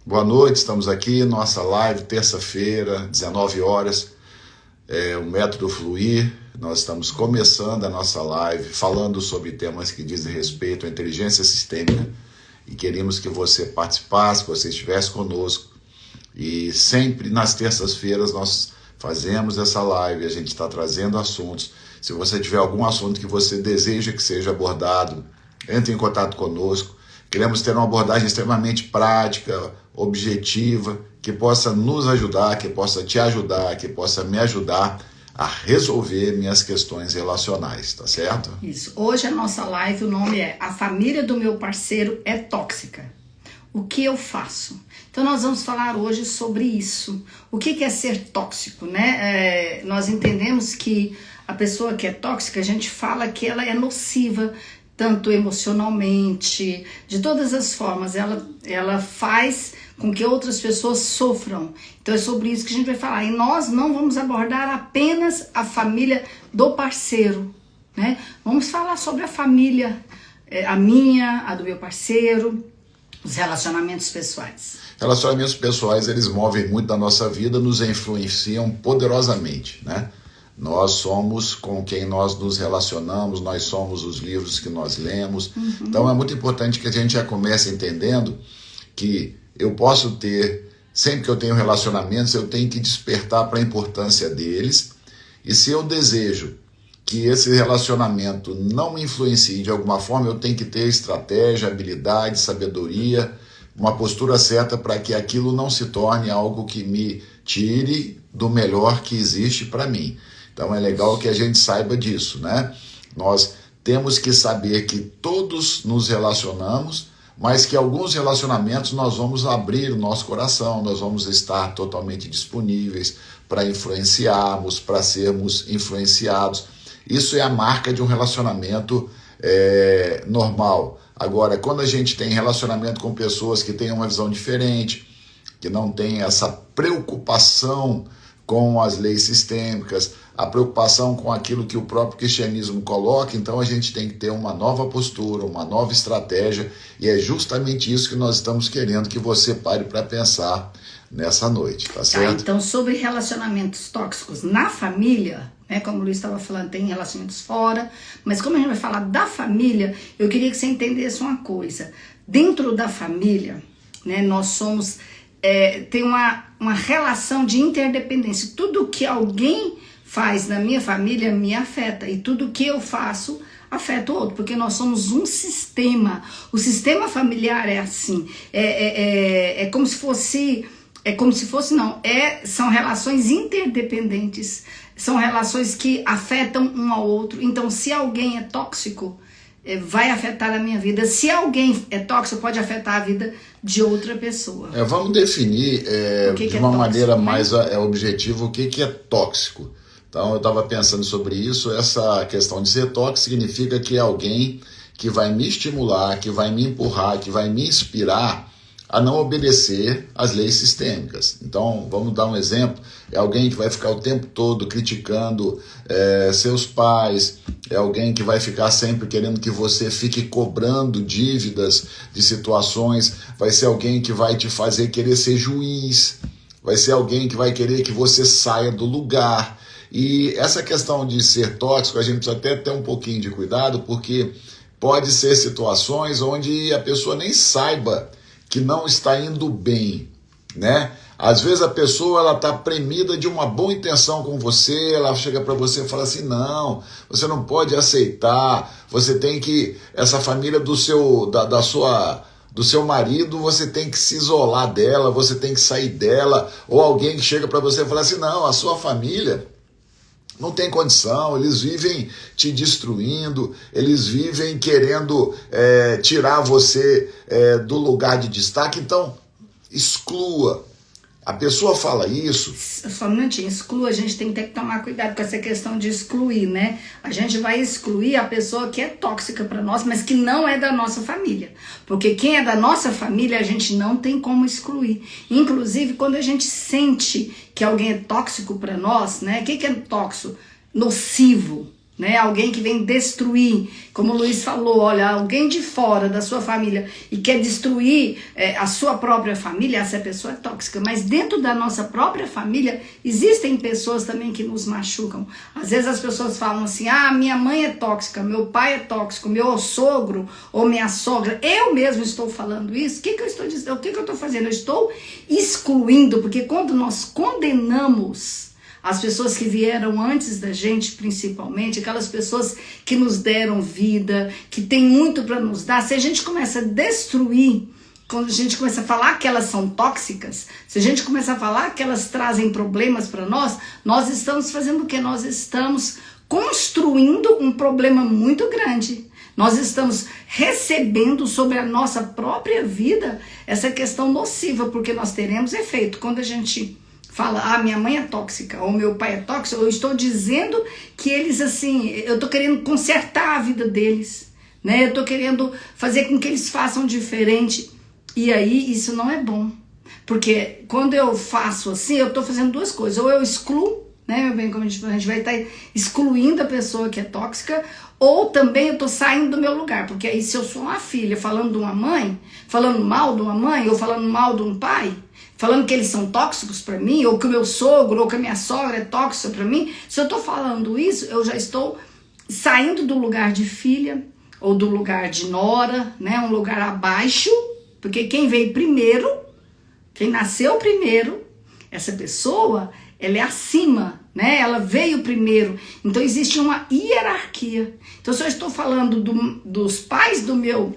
Boa noite, estamos aqui, nossa live, terça-feira, 19 horas, o Método Fluir. Nós estamos começando a nossa live falando sobre temas que dizem respeito à inteligência sistêmica e queríamos que você participasse, que você estivesse conosco. E sempre nas terças-feiras nós fazemos essa live, a gente está trazendo assuntos. Se você tiver algum assunto que você deseja que seja abordado, entre em contato conosco. Queremos ter uma abordagem extremamente prática, objetiva, que possa nos ajudar, que possa te ajudar, que possa me ajudar a resolver minhas questões relacionais, tá certo? Isso. Hoje a nossa live, o nome é A Família do Meu Parceiro é Tóxica. O que eu faço? Então nós vamos falar hoje sobre isso. O que é ser tóxico, né? Nós entendemos que a pessoa que é tóxica, a gente fala que ela é nociva, tanto emocionalmente, de todas as formas, ela faz com que outras pessoas sofram. Então é sobre isso que a gente vai falar. E nós não vamos abordar apenas a família do parceiro, né? Vamos falar sobre a família, a minha, a do meu parceiro, os relacionamentos pessoais. Relacionamentos pessoais, eles movem muito da nossa vida, nos influenciam poderosamente, né? Nós somos com quem nós nos relacionamos, nós somos os livros que nós lemos. Então é muito importante que a gente já comece entendendo que eu posso ter, sempre que eu tenho relacionamentos, eu tenho que despertar para a importância deles. E se eu desejo que esse relacionamento não me influencie de alguma forma, eu tenho que ter estratégia, habilidade, sabedoria, uma postura certa para que aquilo não se torne algo que me tire do melhor que existe para mim. Então é legal que a gente saiba disso, né? Nós temos que saber que todos nos relacionamos, mas que alguns relacionamentos nós vamos abrir o nosso coração, nós vamos estar totalmente disponíveis para influenciarmos, para sermos influenciados. Isso é a marca de um relacionamento normal. Agora, quando a gente tem relacionamento com pessoas que têm uma visão diferente, que não tem essa preocupação com as leis sistêmicas, a preocupação com aquilo que o próprio cristianismo coloca, então a gente tem que ter uma nova postura, uma nova estratégia, e é justamente isso que nós estamos querendo que você pare para pensar nessa noite, tá certo? Então, sobre relacionamentos tóxicos na família, né, como o Luiz estava falando, tem relacionamentos fora, mas como a gente vai falar da família, eu queria que você entendesse uma coisa. Dentro da família, né, nós somos... tem uma relação de interdependência. Tudo que alguém faz na minha família me afeta, e tudo que eu faço afeta o outro, porque nós somos um sistema. O sistema familiar é assim, são relações interdependentes, são relações que afetam um ao outro. Então, se alguém é tóxico, vai afetar a minha vida. Se alguém é tóxico, pode afetar a vida de outra pessoa. Vamos definir de uma maneira mais objetiva o que é tóxico. Então eu estava pensando sobre isso. Essa questão de ser tóxico significa que é alguém que vai me estimular, que vai me empurrar, que vai me inspirar a não obedecer às leis sistêmicas. Então, vamos dar um exemplo. É alguém que vai ficar o tempo todo criticando seus pais, é alguém que vai ficar sempre querendo que você fique cobrando dívidas de situações, vai ser alguém que vai te fazer querer ser juiz, vai ser alguém que vai querer que você saia do lugar. E essa questão de ser tóxico, a gente precisa até ter um pouquinho de cuidado, porque pode ser situações onde a pessoa nem saiba que não está indo bem, né? Às vezes a pessoa ela está premida de uma boa intenção com você, ela chega para você e fala assim, não, você não pode aceitar, você tem que, essa família do seu marido, você tem que se isolar dela, você tem que sair dela, ou alguém que chega para você e fala assim, não, a sua família não tem condição, eles vivem te destruindo, eles vivem querendo tirar você do lugar de destaque, então exclua. A pessoa fala isso... Só um minutinho, exclua, a gente tem que ter que tomar cuidado com essa questão de excluir, né? A gente vai excluir a pessoa que é tóxica para nós, mas que não é da nossa família. Porque quem é da nossa família, a gente não tem como excluir. Inclusive, quando a gente sente que alguém é tóxico para nós, né? O que é tóxico? Nocivo, né? Alguém que vem destruir, como o Luiz falou, olha, alguém de fora da sua família e quer destruir a sua própria família, essa pessoa é tóxica. Mas dentro da nossa própria família, existem pessoas também que nos machucam. Às vezes as pessoas falam assim, minha mãe é tóxica, meu pai é tóxico, meu sogro ou minha sogra, eu mesmo estou falando isso. O que eu estou dizendo? O que eu estou fazendo? Eu estou excluindo, porque quando nós condenamos as pessoas que vieram antes da gente, principalmente, aquelas pessoas que nos deram vida, que tem muito para nos dar, se a gente começa a destruir, quando a gente começa a falar que elas são tóxicas, se a gente começa a falar que elas trazem problemas para nós estamos fazendo o quê? Nós estamos construindo um problema muito grande. Nós estamos recebendo sobre a nossa própria vida essa questão nociva, porque nós teremos efeito. Quando a gente fala, minha mãe é tóxica, ou meu pai é tóxico, eu estou dizendo que eles, assim, eu estou querendo consertar a vida deles, né? Eu estou querendo fazer com que eles façam diferente. E aí, isso não é bom. Porque quando eu faço assim, eu estou fazendo duas coisas. Ou eu excluo, né, meu bem, como a gente vai estar excluindo a pessoa que é tóxica, ou também eu estou saindo do meu lugar. Porque aí, se eu sou uma filha falando de uma mãe, falando mal de uma mãe, ou falando mal de um pai, falando que eles são tóxicos para mim, ou que o meu sogro ou que a minha sogra é tóxica para mim, se eu estou falando isso, eu já estou saindo do lugar de filha, ou do lugar de nora, né, um lugar abaixo, porque quem veio primeiro, quem nasceu primeiro, essa pessoa, ela é acima, né? Ela veio primeiro. Então existe uma hierarquia. Então se eu estou falando dos pais do meu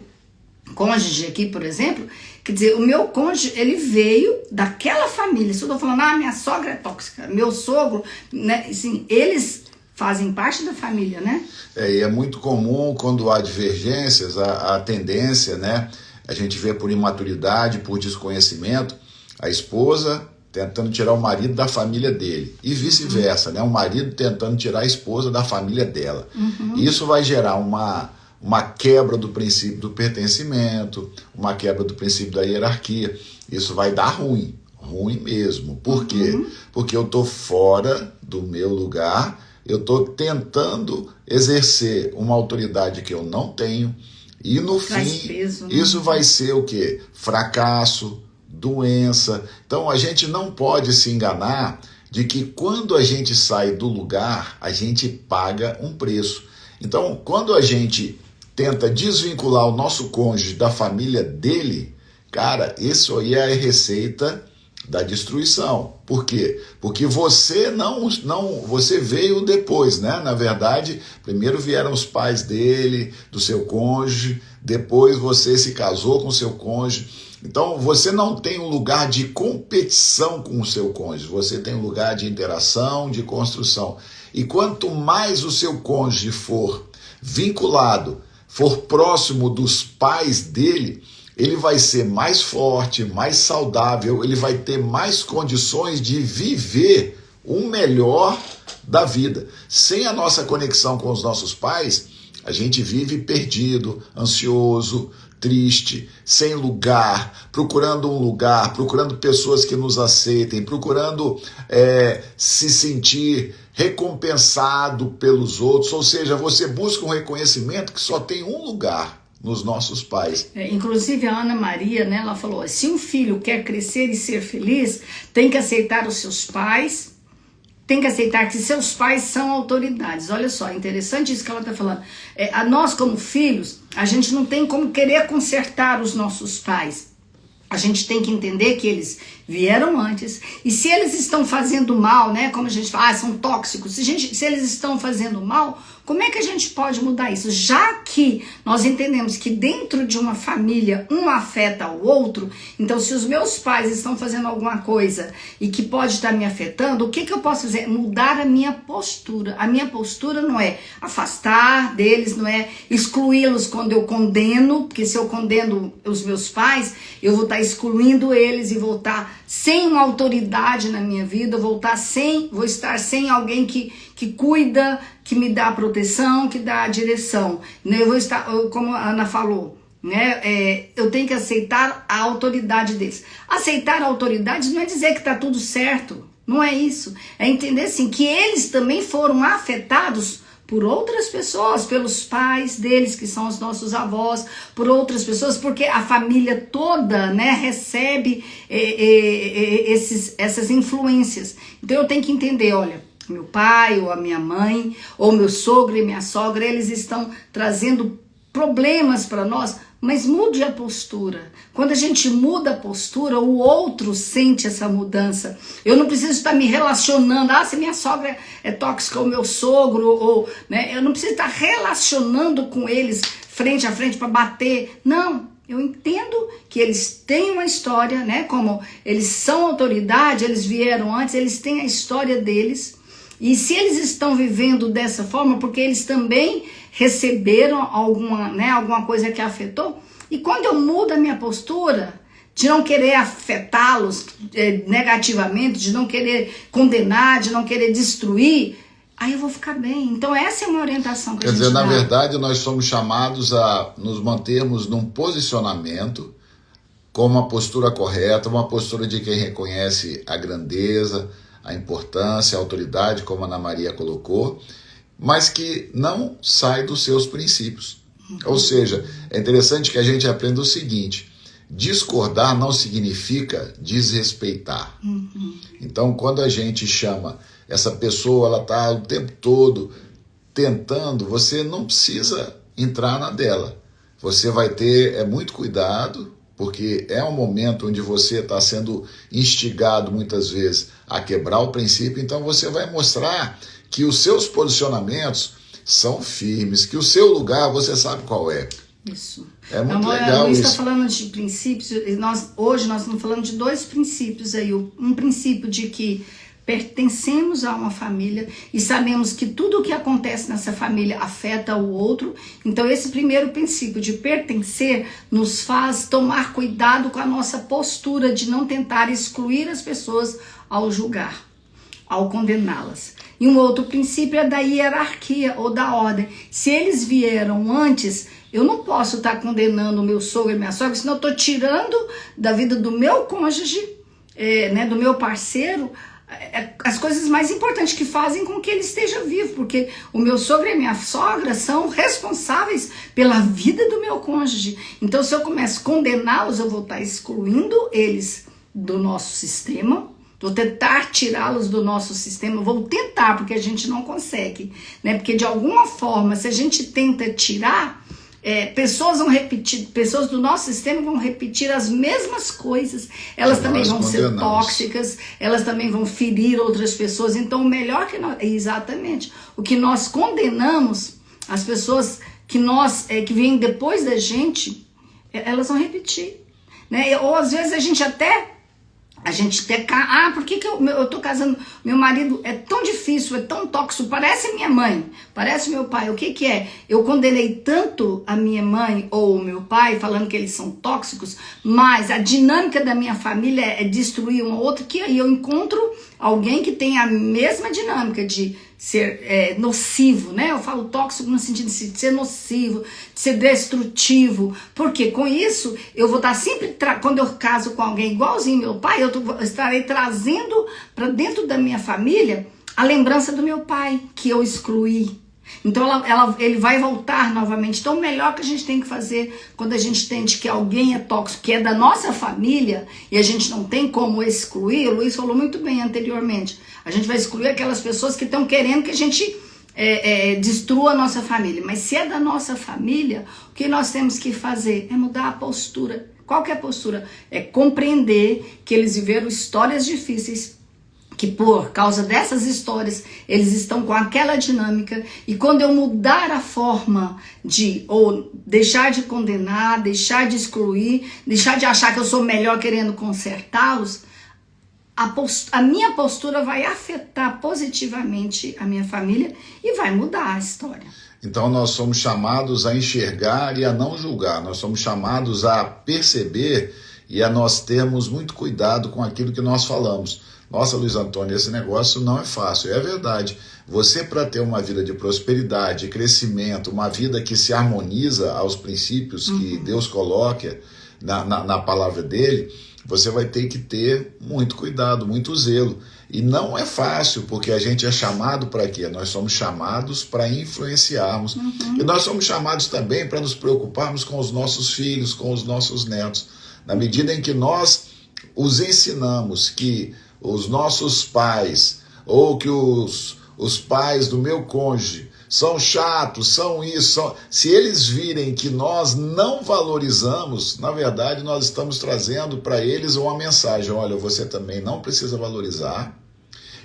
cônjuge aqui, por exemplo, quer dizer, o meu cônjuge, ele veio daquela família. Se eu estou falando, minha sogra é tóxica, meu sogro, né? Assim, eles fazem parte da família, né? E é muito comum quando há divergências, a tendência, né? A gente vê por imaturidade, por desconhecimento, a esposa tentando tirar o marido da família dele e vice-versa, né? O marido tentando tirar a esposa da família dela. Isso vai gerar uma quebra do princípio do pertencimento, uma quebra do princípio da hierarquia. Isso vai dar ruim mesmo. Por quê? Porque eu estou fora do meu lugar, eu estou tentando exercer uma autoridade que eu não tenho, e no fim, peso, né? Isso vai ser o quê? Fracasso, doença. Então a gente não pode se enganar de que quando a gente sai do lugar, a gente paga um preço. Então, quando a gente tenta desvincular o nosso cônjuge da família dele, cara, isso aí é a receita da destruição. Por quê? Porque você você veio depois, né? Na verdade, primeiro vieram os pais dele, do seu cônjuge, depois você se casou com o seu cônjuge. Então, você não tem um lugar de competição com o seu cônjuge, você tem um lugar de interação, de construção. E quanto mais o seu cônjuge for vinculado, for próximo dos pais dele, ele vai ser mais forte, mais saudável, ele vai ter mais condições de viver o melhor da vida. Sem a nossa conexão com os nossos pais, a gente vive perdido, ansioso, triste, sem lugar, procurando pessoas que nos aceitem, procurando se sentir recompensado pelos outros. Ou seja, você busca um reconhecimento que só tem um lugar: nos nossos pais. Inclusive a Ana Maria, né, ela falou, se um filho quer crescer e ser feliz, tem que aceitar os seus pais, tem que aceitar que seus pais são autoridades. Olha só, interessante isso que ela está falando. Nós como filhos, a gente não tem como querer consertar os nossos pais. A gente tem que entender que eles vieram antes, e se eles estão fazendo mal, né, como a gente fala, são tóxicos, se eles estão fazendo mal, como é que a gente pode mudar isso? Já que nós entendemos que dentro de uma família um afeta o outro, então se os meus pais estão fazendo alguma coisa e que pode estar me afetando, o que eu posso fazer? Mudar a minha postura. A minha postura não é afastar deles, não é excluí-los quando eu condeno, porque se eu condeno os meus pais, eu vou estar excluindo eles e vou estar sem uma autoridade na minha vida, vou estar sem alguém que cuida, que me dá proteção, que dá direção. Eu vou estar, como a Ana falou, né? Eu tenho que aceitar a autoridade deles. Aceitar a autoridade não é dizer que está tudo certo, não é isso. É entender assim, que eles também foram afetados por outras pessoas, pelos pais deles, que são os nossos avós, por outras pessoas, porque a família toda, né, recebe essas influências. Então eu tenho que entender, olha, meu pai ou a minha mãe, ou meu sogro e minha sogra, eles estão trazendo problemas para nós, mas mude a postura. Quando a gente muda a postura, o outro sente essa mudança. Eu não preciso estar me relacionando, se minha sogra é tóxica, ou meu sogro, ou, né, eu não preciso estar relacionando com eles frente a frente para bater. Não, eu entendo que eles têm uma história, né, como eles são autoridade, eles vieram antes, eles têm a história deles. E se eles estão vivendo dessa forma, porque eles também receberam alguma coisa que afetou. E quando eu mudo a minha postura, de não querer afetá-los negativamente, de não querer condenar, de não querer destruir, aí eu vou ficar bem. Então essa é uma orientação que a gente dá. Quer dizer, na verdade, nós somos chamados a nos mantermos num posicionamento com uma postura correta, uma postura de quem reconhece a grandeza, a importância, a autoridade, como a Ana Maria colocou, mas que não sai dos seus princípios. Ou seja, é interessante que a gente aprenda o seguinte: discordar não significa desrespeitar. Então, quando a gente chama essa pessoa, ela está o tempo todo tentando, você não precisa entrar na dela. Você vai ter muito cuidado, porque é um momento onde você está sendo instigado muitas vezes a quebrar o princípio, então você vai mostrar que os seus posicionamentos são firmes, que o seu lugar você sabe qual é. Isso. É muito legal Luiz isso. está falando de princípios, hoje nós estamos falando de dois princípios aí. Um princípio de que pertencemos a uma família e sabemos que tudo o que acontece nessa família afeta o outro. Então esse primeiro princípio de pertencer nos faz tomar cuidado com a nossa postura de não tentar excluir as pessoas ao julgar, ao condená-las. E um outro princípio é da hierarquia ou da ordem. Se eles vieram antes, eu não posso estar condenando o meu sogro e minha sogra, senão eu estou tirando da vida do meu cônjuge, do meu parceiro, as coisas mais importantes que fazem com que ele esteja vivo, porque o meu sogro e a minha sogra são responsáveis pela vida do meu cônjuge. Então, se eu começo a condená-los, eu vou estar excluindo eles do nosso sistema, vou tentar tirá-los do nosso sistema, vou tentar, porque a gente não consegue, né? Porque de alguma forma, se a gente tenta tirar, pessoas vão repetir, pessoas do nosso sistema vão repetir as mesmas coisas, elas também vão ser tóxicas, elas também vão ferir outras pessoas. Então o melhor que nós, exatamente, o que nós condenamos, as pessoas que vêm depois da gente, elas vão repetir, né? Ou às vezes a gente até por que eu tô casando, meu marido é tão difícil, é tão tóxico, parece minha mãe, parece meu pai. O que é? Eu condenei tanto a minha mãe ou o meu pai, falando que eles são tóxicos, mas a dinâmica da minha família é destruir um outro, que aí eu encontro alguém que tem a mesma dinâmica de ser nocivo, né? Eu falo tóxico no sentido de ser nocivo, de ser destrutivo, porque com isso eu vou estar sempre, quando eu caso com alguém igualzinho meu pai, eu estarei trazendo para dentro da minha família a lembrança do meu pai, que eu excluí. Então ele vai voltar novamente. Então o melhor que a gente tem que fazer quando a gente entende que alguém é tóxico, que é da nossa família, e a gente não tem como excluir, o Luiz falou muito bem anteriormente, a gente vai excluir aquelas pessoas que estão querendo que a gente destrua a nossa família. Mas se é da nossa família, o que nós temos que fazer é mudar a postura. Qual que é a postura? É compreender que eles viveram histórias difíceis, que por causa dessas histórias eles estão com aquela dinâmica, e quando eu mudar a forma ou deixar de condenar, deixar de excluir, deixar de achar que eu sou melhor querendo consertá-los, a minha postura vai afetar positivamente a minha família e vai mudar a história. Então nós somos chamados a enxergar e a não julgar, nós somos chamados a perceber e a nós termos muito cuidado com aquilo que nós falamos. Nossa, Luiz Antônio, esse negócio não é fácil. É verdade. Você, para ter uma vida de prosperidade, crescimento, uma vida que se harmoniza aos princípios que Deus coloca, na palavra dele, você vai ter que ter muito cuidado, muito zelo. E não é fácil, porque a gente é chamado para quê? Nós somos chamados para influenciarmos. E nós somos chamados também para nos preocuparmos com os nossos filhos, com os nossos netos. Na medida em que nós os ensinamos que os nossos pais, ou que os pais do meu cônjuge são chatos, são isso, se eles virem que nós não valorizamos, na verdade nós estamos trazendo para eles uma mensagem: olha, você também não precisa valorizar,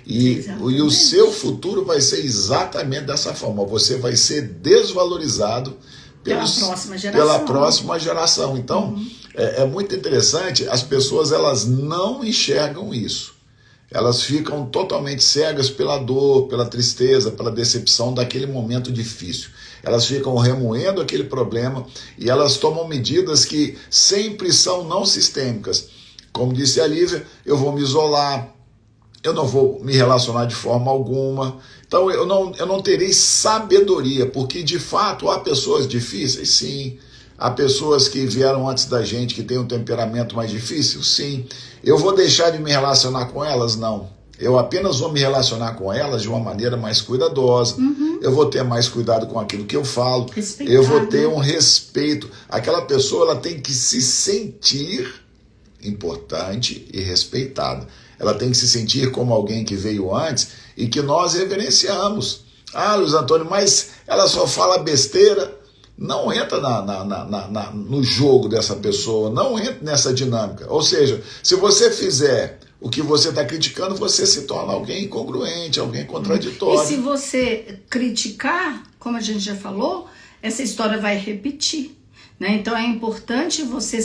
e o seu futuro vai ser exatamente dessa forma, você vai ser desvalorizado pela próxima geração. Então, é muito interessante, as pessoas elas não enxergam isso. Elas ficam totalmente cegas pela dor, pela tristeza, pela decepção daquele momento difícil. Elas ficam remoendo aquele problema e elas tomam medidas que sempre são não sistêmicas. Como disse a Lívia, eu vou me isolar, eu não vou me relacionar de forma alguma. Então eu não terei sabedoria, porque de fato há pessoas difíceis, sim. Há pessoas que vieram antes da gente que têm um temperamento mais difícil, sim. Eu vou deixar de me relacionar com elas? Não. Eu apenas vou me relacionar com elas de uma maneira mais cuidadosa. Eu vou ter mais cuidado com aquilo que eu falo. Eu vou ter um respeito. Aquela pessoa ela tem que se sentir importante e respeitada. Ela tem que se sentir como alguém que veio antes e que nós reverenciamos. Ah, Luiz Antônio, mas ela só fala besteira. Não entra no jogo dessa pessoa, não entra nessa dinâmica. Ou seja, se você fizer o que você está criticando, você se torna alguém incongruente, alguém contraditório. E se você criticar, como a gente já falou, essa história vai repetir, né? Então é importante você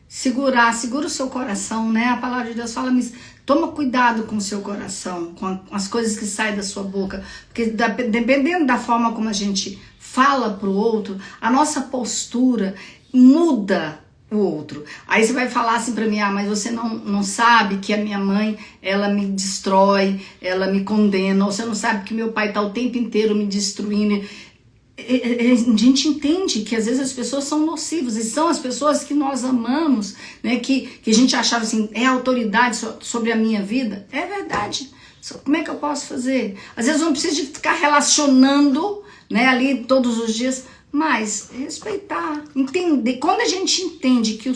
segura o seu coração, né? A palavra de Deus fala, mas toma cuidado com o seu coração, com as coisas que saem da sua boca, porque dependendo da forma como a gente fala para o outro, a nossa postura muda o outro. Aí você vai falar assim para mim, mas você não sabe que a minha mãe, ela me destrói, ela me condena, ou você não sabe que meu pai está o tempo inteiro me destruindo. A gente entende que às vezes as pessoas são nocivas, e são as pessoas que nós amamos, né? Que a gente achava assim, é autoridade sobre a minha vida. É verdade. Como é que eu posso fazer? Às vezes eu não preciso de ficar relacionando, né, ali todos os dias, mas respeitar, entender. Quando a gente entende que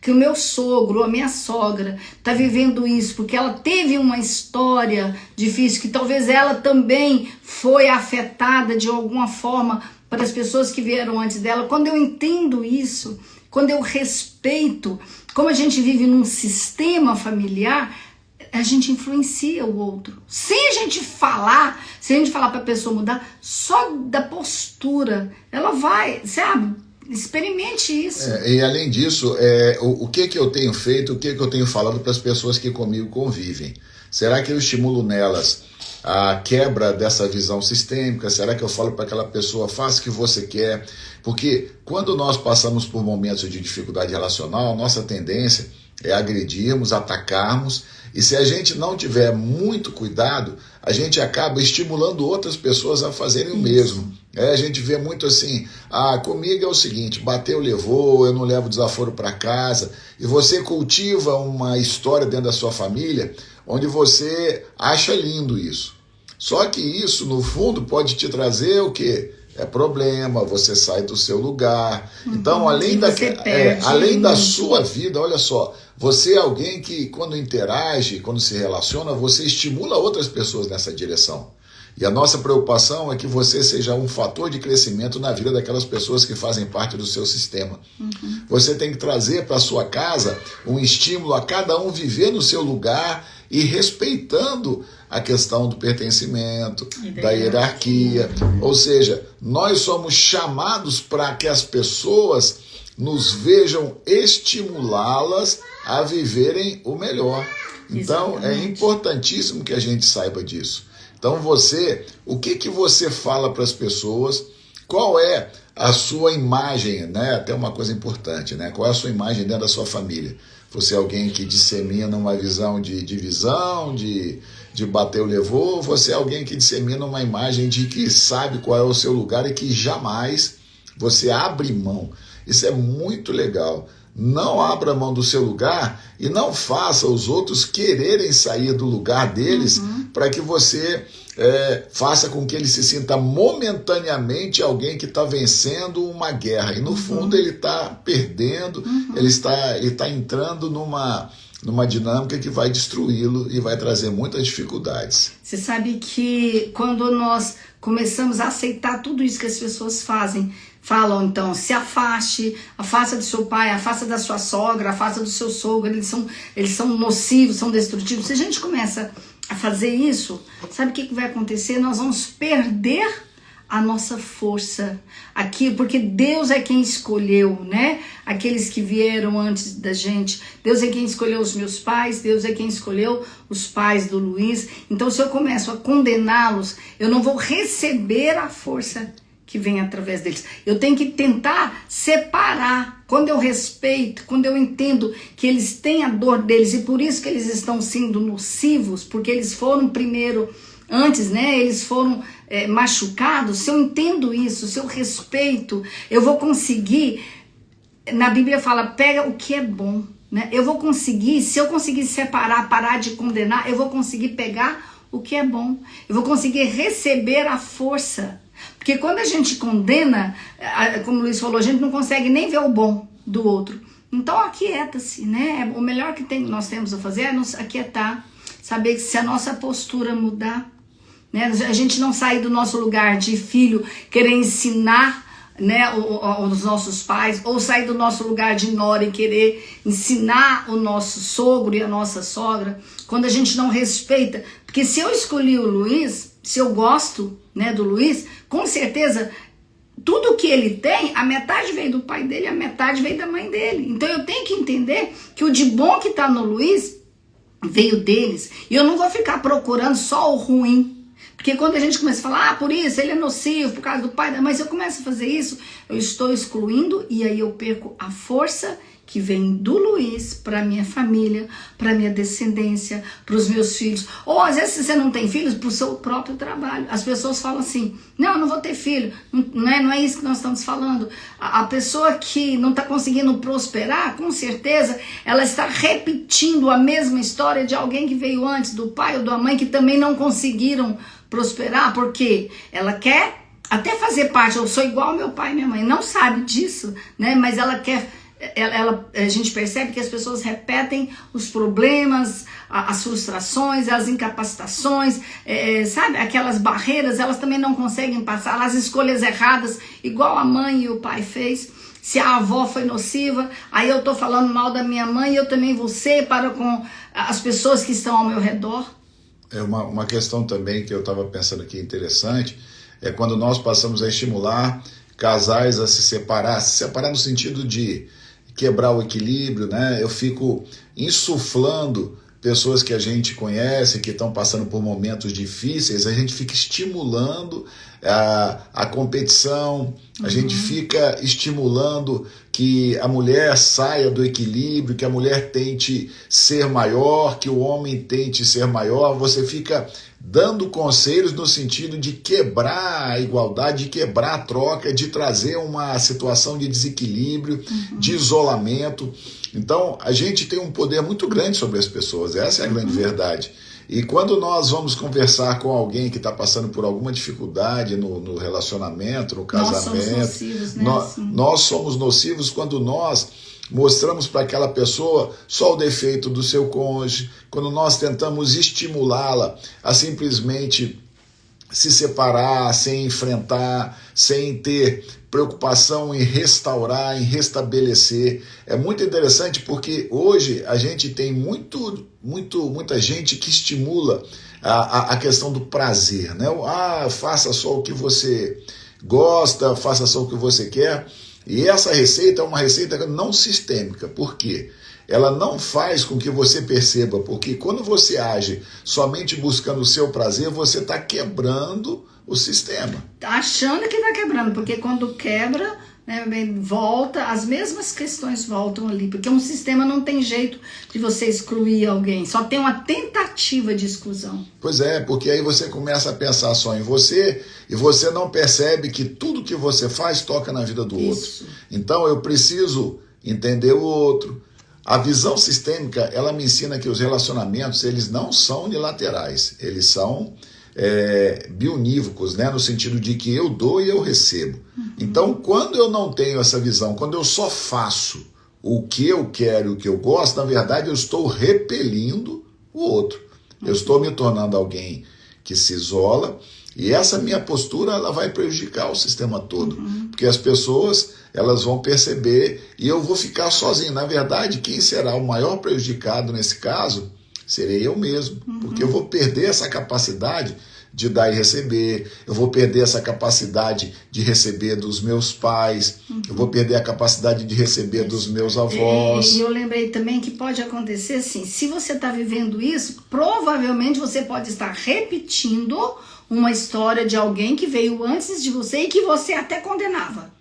o meu sogro, a minha sogra está vivendo isso porque ela teve uma história difícil, que talvez ela também foi afetada de alguma forma para as pessoas que vieram antes dela, quando eu entendo isso, quando eu respeito, como a gente vive num sistema familiar, a gente influencia o outro. Sem a gente falar, se a gente falar para a pessoa mudar, só da postura, ela vai, sabe? Experimente isso. E além disso, o que eu tenho feito, o que eu tenho falado para as pessoas que comigo convivem? Será que eu estimulo nelas a quebra dessa visão sistêmica? Será que eu falo para aquela pessoa, faça o que você quer? Porque quando nós passamos por momentos de dificuldade relacional, a nossa tendência é agredirmos, atacarmos, e se a gente não tiver muito cuidado, a gente acaba estimulando outras pessoas a fazerem o mesmo. A gente vê muito assim, comigo é o seguinte, bateu, levou, eu não levo desaforo para casa, e você cultiva uma história dentro da sua família, onde você acha lindo isso. Só que isso, no fundo, pode te trazer o quê? É problema, você sai do seu lugar. Então, além da sua vida, olha só, você é alguém que, quando interage, quando se relaciona, você estimula outras pessoas nessa direção. E a nossa preocupação é que você seja um fator de crescimento na vida daquelas pessoas que fazem parte do seu sistema. Você tem que trazer para a sua casa um estímulo a cada um viver no seu lugar e respeitando a questão do pertencimento, da hierarquia. Ou seja, nós somos chamados para que as pessoas nos vejam estimulá-las a viverem o melhor. Então, exatamente. É importantíssimo que a gente saiba disso. Então, o que você fala para as pessoas? Qual é a sua imagem, né? Até uma coisa importante, né? Qual é a sua imagem dentro da sua família? Você é alguém que dissemina uma visão de divisão, de bateu, levou? Você é alguém que dissemina uma imagem de que sabe qual é o seu lugar e que jamais você abre mão. Isso é muito legal. não abra mão do seu lugar e não faça os outros quererem sair do lugar deles para que você faça com que ele se sinta momentaneamente alguém que está vencendo uma guerra. E no fundo ele está perdendo, ele está entrando numa dinâmica que vai destruí-lo e vai trazer muitas dificuldades. Você sabe que quando nós começamos a aceitar tudo isso que as pessoas falam, então, se afasta do seu pai, afasta da sua sogra, afasta do seu sogro, eles são nocivos, são destrutivos. Se a gente começa a fazer isso, sabe o que vai acontecer? Nós vamos perder a nossa força aqui, porque Deus é quem escolheu, né? Aqueles que vieram antes da gente. Deus é quem escolheu os meus pais, Deus é quem escolheu os pais do Luiz. Então, se eu começo a condená-los, eu não vou receber a força que vem através deles. Eu tenho que tentar separar. Quando eu respeito, quando eu entendo que eles têm a dor deles e por isso que eles estão sendo nocivos, porque eles foram primeiro, antes, né? Eles foram machucados. Se eu entendo isso, se eu respeito, eu vou conseguir. Na Bíblia fala, pega o que é bom, né? Eu vou conseguir, se eu conseguir separar, parar de condenar, eu vou conseguir pegar o que é bom. Eu vou conseguir receber a força. Porque quando a gente condena, como o Luiz falou, a gente não consegue nem ver o bom do outro. Então aquieta-se, né? O melhor que nós temos a fazer é nos aquietar, saber que se a nossa postura mudar, né? A gente não sair do nosso lugar de filho, querer ensinar, né, os nossos pais, ou sair do nosso lugar de nora e querer ensinar o nosso sogro e a nossa sogra, quando a gente não respeita. Porque se eu escolhi o Luiz, se eu gosto, né, do Luiz, com certeza tudo que ele tem, a metade veio do pai dele, a metade veio da mãe dele. Então eu tenho que entender que o de bom que está no Luiz veio deles. E eu não vou ficar procurando só o ruim. Porque quando a gente começa a falar, por isso, ele é nocivo, por causa do pai da mãe, se eu começo a fazer isso, eu estou excluindo e aí eu perco a força que vem do Luiz para minha família, para minha descendência, para os meus filhos. Ou às vezes você não tem filhos, para o seu próprio trabalho. As pessoas falam assim, não, eu não vou ter filho. Não é isso que nós estamos falando. A pessoa que não está conseguindo prosperar, com certeza, ela está repetindo a mesma história de alguém que veio antes, do pai ou da mãe, que também não conseguiram prosperar, porque ela quer até fazer parte, eu sou igual ao meu pai e minha mãe, não sabe disso, né? Mas ela quer... a gente percebe que as pessoas repetem os problemas, as frustrações, as incapacitações, sabe? Aquelas barreiras, elas também não conseguem passar, as escolhas erradas, igual a mãe e o pai fez. Se a avó foi nociva, aí eu tô falando mal da minha mãe e eu também vou ser para com as pessoas que estão ao meu redor. Uma questão também que eu estava pensando aqui interessante, é quando nós passamos a estimular casais a se separar no sentido de quebrar o equilíbrio, né? Eu fico insuflando pessoas que a gente conhece, que estão passando por momentos difíceis, a gente fica estimulando a competição, a gente fica estimulando que a mulher saia do equilíbrio, que a mulher tente ser maior, que o homem tente ser maior, você fica dando conselhos no sentido de quebrar a igualdade, de quebrar a troca, de trazer uma situação de desequilíbrio, de isolamento. Então, a gente tem um poder muito grande sobre as pessoas, essa é a grande verdade. E quando nós vamos conversar com alguém que está passando por alguma dificuldade no relacionamento, no casamento, nós somos nocivos, né? Nós somos nocivos quando nós mostramos para aquela pessoa só o defeito do seu cônjuge, quando nós tentamos estimulá-la a simplesmente se separar, sem enfrentar, sem ter preocupação em restaurar, em restabelecer. É muito interessante porque hoje a gente tem muita gente que estimula a questão do prazer, né? Faça só o que você gosta, faça só o que você quer. E essa receita é uma receita não sistêmica. Por quê? Ela não faz com que você perceba, porque quando você age somente buscando o seu prazer, você está quebrando o sistema. Achando que está quebrando, porque quando quebra, né, volta, as mesmas questões voltam ali, porque um sistema não tem jeito de você excluir alguém, só tem uma tentativa de exclusão. Pois é, porque aí você começa a pensar só em você e você não percebe que tudo que você faz toca na vida do outro. Então eu preciso entender o outro. A visão sistêmica, ela me ensina que os relacionamentos, eles não são unilaterais, eles são bionívocos, né? No sentido de que eu dou e eu recebo. Então, quando eu não tenho essa visão, quando eu só faço o que eu quero, o que eu gosto, na verdade eu estou repelindo o outro. Eu estou me tornando alguém que se isola, e essa minha postura ela vai prejudicar o sistema todo, porque as pessoas elas vão perceber e eu vou ficar sozinho. Na verdade, quem será o maior prejudicado nesse caso serei eu mesmo, porque eu vou perder essa capacidade de dar e receber, eu vou perder essa capacidade de receber dos meus pais, eu vou perder a capacidade de receber dos meus avós. E eu lembrei também que pode acontecer assim, se você está vivendo isso, provavelmente você pode estar repetindo uma história de alguém que veio antes de você e que você até condenava.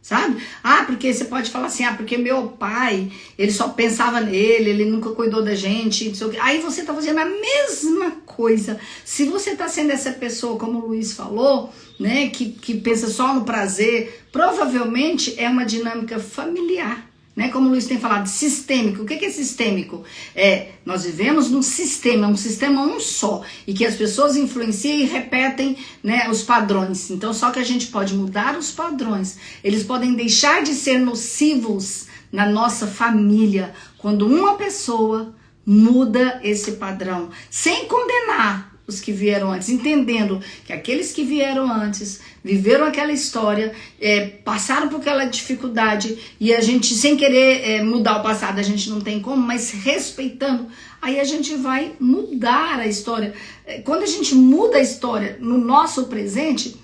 Sabe? Porque você pode falar assim, porque meu pai, ele só pensava nele, ele nunca cuidou da gente, não sei o quê. Aí você tá fazendo a mesma coisa. Se você tá sendo essa pessoa, como o Luiz falou, né, que pensa só no prazer, provavelmente é uma dinâmica familiar. Né, como o Luiz tem falado, sistêmico. O que é sistêmico? Nós vivemos num sistema, um sistema um só, e que as pessoas influenciam e repetem, né, os padrões. Então, só que a gente pode mudar os padrões. Eles podem deixar de ser nocivos na nossa família quando uma pessoa muda esse padrão, sem condenar os que vieram antes, entendendo que aqueles que vieram antes viveram aquela história, passaram por aquela dificuldade, e a gente, sem querer mudar o passado, a gente não tem como, mas respeitando, aí a gente vai mudar a história. Quando a gente muda a história no nosso presente,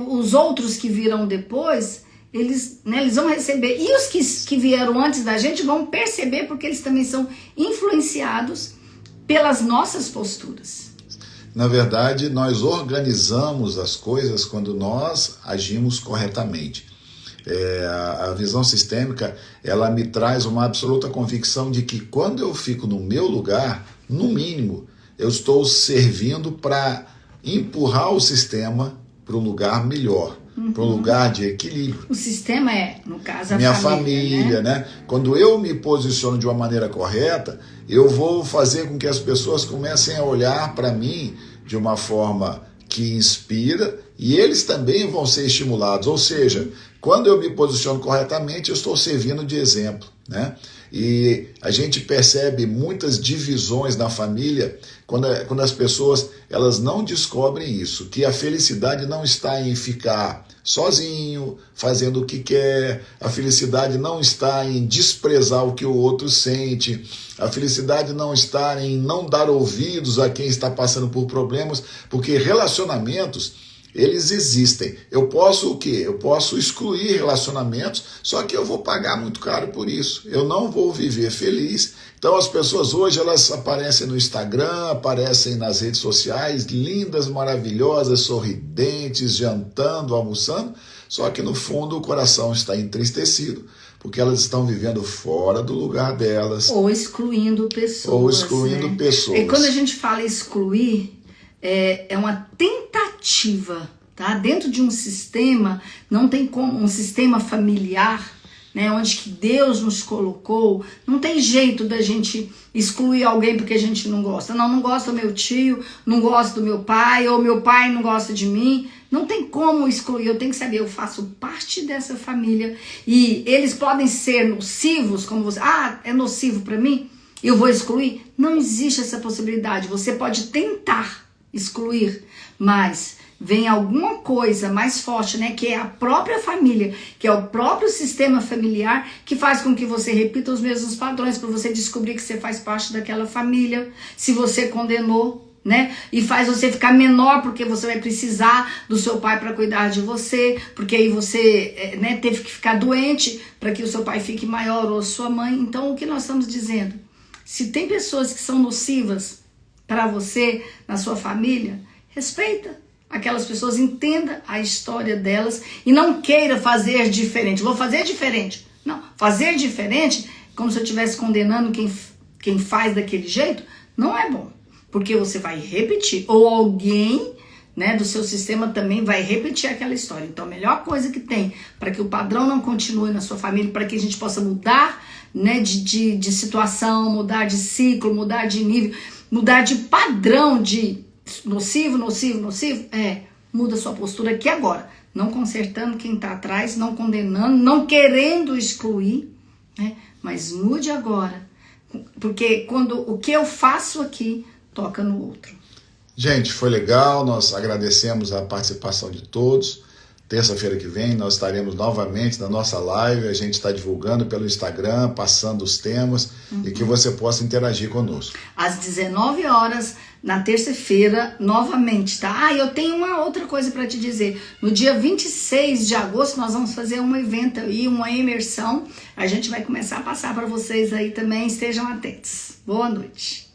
os outros que virão depois, eles vão receber, e os que vieram antes da gente vão perceber, porque eles também são influenciados pelas nossas posturas. Na verdade, nós organizamos as coisas quando nós agimos corretamente. A visão sistêmica, ela me traz uma absoluta convicção de que quando eu fico no meu lugar, no mínimo, eu estou servindo para empurrar o sistema para um lugar melhor, para um lugar de equilíbrio. O sistema no caso, a minha família, né? Quando eu me posiciono de uma maneira correta, eu vou fazer com que as pessoas comecem a olhar para mim de uma forma que inspira, e eles também vão ser estimulados. Ou seja, quando eu me posiciono corretamente, eu estou servindo de exemplo, né? E a gente percebe muitas divisões na família quando as pessoas elas não descobrem isso, que a felicidade não está em ficar sozinho, fazendo o que quer, a felicidade não está em desprezar o que o outro sente, a felicidade não está em não dar ouvidos a quem está passando por problemas, porque relacionamentos, eles existem. Eu posso o quê? Eu posso excluir relacionamentos, só que eu vou pagar muito caro por isso. Eu não vou viver feliz. Então as pessoas hoje, elas aparecem no Instagram, aparecem nas redes sociais, lindas, maravilhosas, sorridentes, jantando, almoçando, só que no fundo o coração está entristecido, porque elas estão vivendo fora do lugar delas. Ou excluindo pessoas. Pessoas. E quando a gente fala excluir, é uma tentativa, tá? Dentro de um sistema, não tem como, um sistema familiar, né, onde que Deus nos colocou, não tem jeito da gente excluir alguém porque a gente não gosta. Não gosta do meu tio, não gosta do meu pai, ou meu pai não gosta de mim. Não tem como excluir, eu tenho que saber, eu faço parte dessa família, e eles podem ser nocivos, como você, é nocivo para mim, eu vou excluir? Não existe essa possibilidade. Você pode tentar excluir, mas vem alguma coisa mais forte, né, que é a própria família, que é o próprio sistema familiar, que faz com que você repita os mesmos padrões, para você descobrir que você faz parte daquela família, se você condenou, né, e faz você ficar menor, porque você vai precisar do seu pai para cuidar de você, porque aí você teve que ficar doente para que o seu pai fique maior, ou sua mãe. Então o que nós estamos dizendo? Se tem pessoas que são nocivas para você, na sua família, respeita aquelas pessoas, entenda a história delas e não queira fazer diferente. Vou fazer diferente. Não, fazer diferente, como se eu estivesse condenando quem faz daquele jeito, não é bom. Porque você vai repetir, ou alguém né, do seu sistema também vai repetir aquela história. Então a melhor coisa que tem para que o padrão não continue na sua família, para que a gente possa mudar, né, de situação, mudar de ciclo, mudar de nível, mudar de padrão de nocivo, muda sua postura aqui agora, não consertando quem está atrás, não condenando, não querendo excluir, né, mas mude agora, porque quando o que eu faço aqui toca no outro. Gente, foi legal, nós agradecemos a participação de todos. Terça-feira que vem nós estaremos novamente na nossa live, a gente está divulgando pelo Instagram, passando os temas e que você possa interagir conosco. Às 19 horas, na terça-feira, novamente, tá? Eu tenho uma outra coisa para te dizer. No dia 26 de agosto, nós vamos fazer um evento aí, uma imersão. A gente vai começar a passar para vocês aí também, estejam atentos. Boa noite.